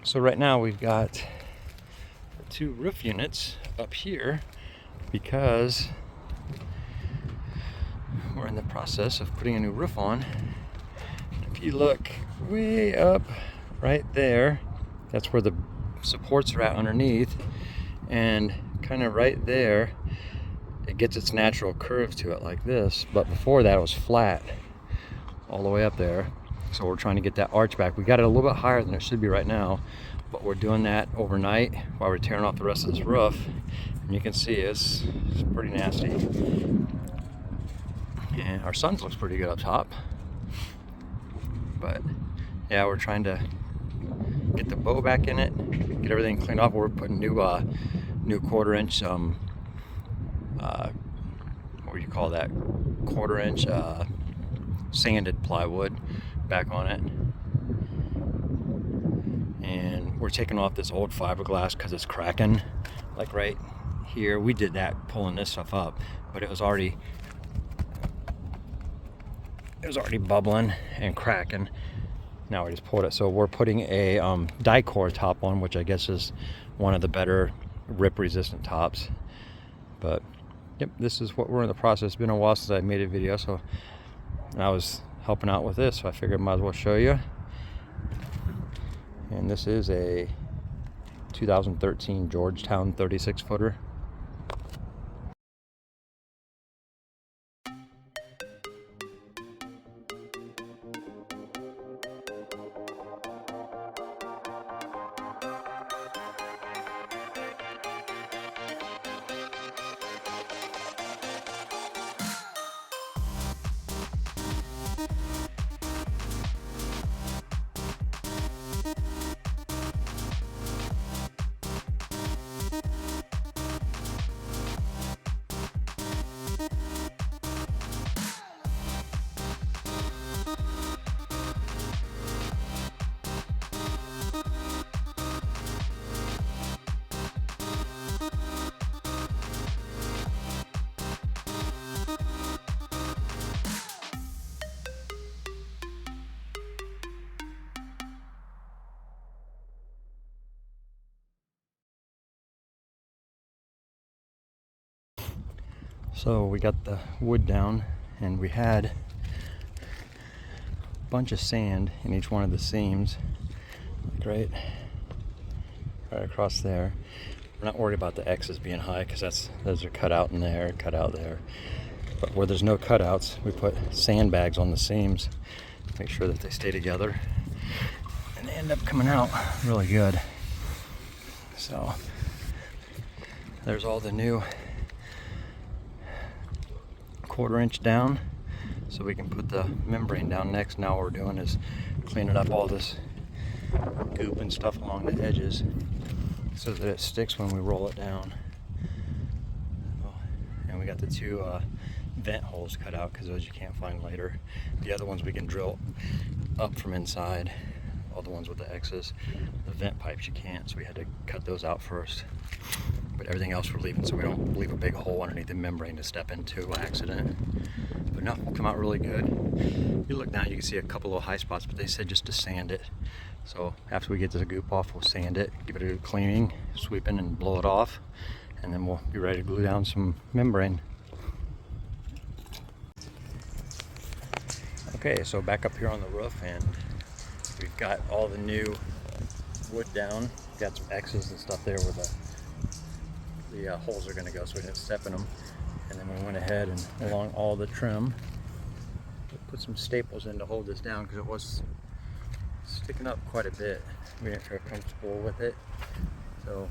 So right now we've got 2 roof units up here because we're in the process of putting a new roof on. If you look way up right there, that's where the supports are at underneath, and kind of right there it gets its natural curve to it like this, but before that it was flat all the way up there. So we're trying to get that arch back. We got it a little bit higher than it should be right now, but we're doing that overnight while we're tearing off the rest of this roof. And you can see it's pretty nasty. And our sun looks pretty good up top. But yeah, we're trying to get the bow back in it, get everything cleaned off. We're putting new 1/4-inch what do you call that, 1/4-inch sanded plywood back on it. And we're taking off this old fiberglass because it's cracking, like right here. We did that pulling this stuff up, but it was already bubbling and cracking. Now we just pulled it. So we're putting a die-core top on, which I guess is one of the better rip resistant tops. But yep, this is what we're in the process. It's been a while since I made a video, so I was helping out with this, so I figured I might as well show you. And this is a 2013 Georgetown 36-footer. So we got the wood down, and we had a bunch of sand in each one of the seams, like right across there. We're not worried about the X's being high because those are cut out in there, cut out there. But where there's no cutouts, we put sandbags on the seams, make sure that they stay together, and they end up coming out really good. So there's all the new 1/4-inch down, so we can put the membrane down next. Now what we're doing is cleaning up all this goop and stuff along the edges so that it sticks when we roll it down. And we got the 2 vent holes cut out because those you can't find later. The other ones we can drill up from inside, all the ones with the X's. The vent pipes you can't, so we had to cut those out first. But everything else we're leaving so we don't leave a big hole underneath the membrane to step into by accident. But no, it'll come out really good. You look down, you can see a couple little high spots, but they said just to sand it. So after we get the goop off, we'll sand it, give it a good cleaning, sweeping, and blow it off, and then we'll be ready to glue down some membrane. Okay, so back up here on the roof, and we've got all the new wood down. Got some X's and stuff there where the holes are going to go, so we didn't step in them. And then we went ahead and along all the trim, we put some staples in to hold this down because it was sticking up quite a bit. We didn't feel comfortable with it, so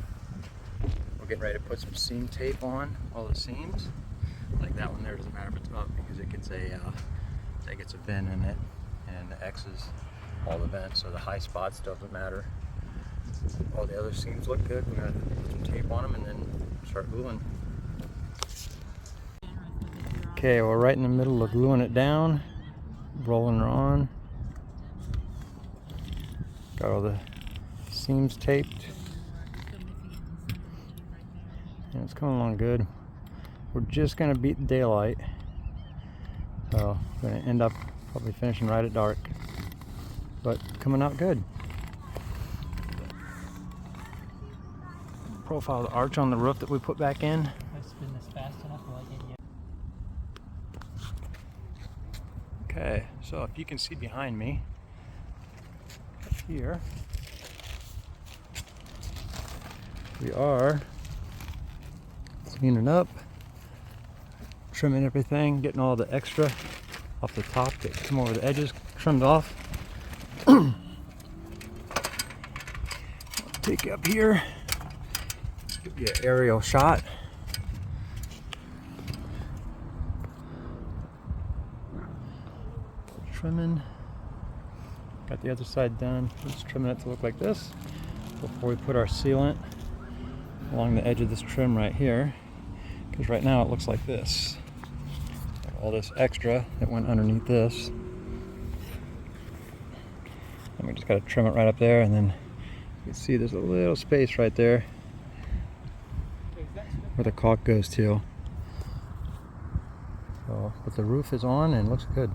we're getting ready to put some seam tape on all the seams. Like that one there doesn't matter if it's up because it gets a vent in it, and the X's all the vents, so the high spots doesn't matter. All the other seams look good. We're going to put some tape on them and then start gluing. Okay, we're right in the middle of gluing it down, rolling her on. Got all the seams taped. And it's coming along good. We're just going to beat the daylight. So we're going to end up probably finishing right at dark. But coming out good. profile the arch on the roof that we put back in. I spin this fast enough, will I get you? Okay, so if you can see behind me, up here, we are cleaning up, trimming everything, getting all the extra off the top, get some over the edges trimmed off. Take you up here, give you an aerial shot. Trimming, got the other side done, just trimming it to look like this before we put our sealant along the edge of this trim right here, because right now it looks like this. All this extra that went underneath this, and we just got to trim it right up there, and then you can see there's a little space right there where the caulk goes to. So, but the roof is on and looks good.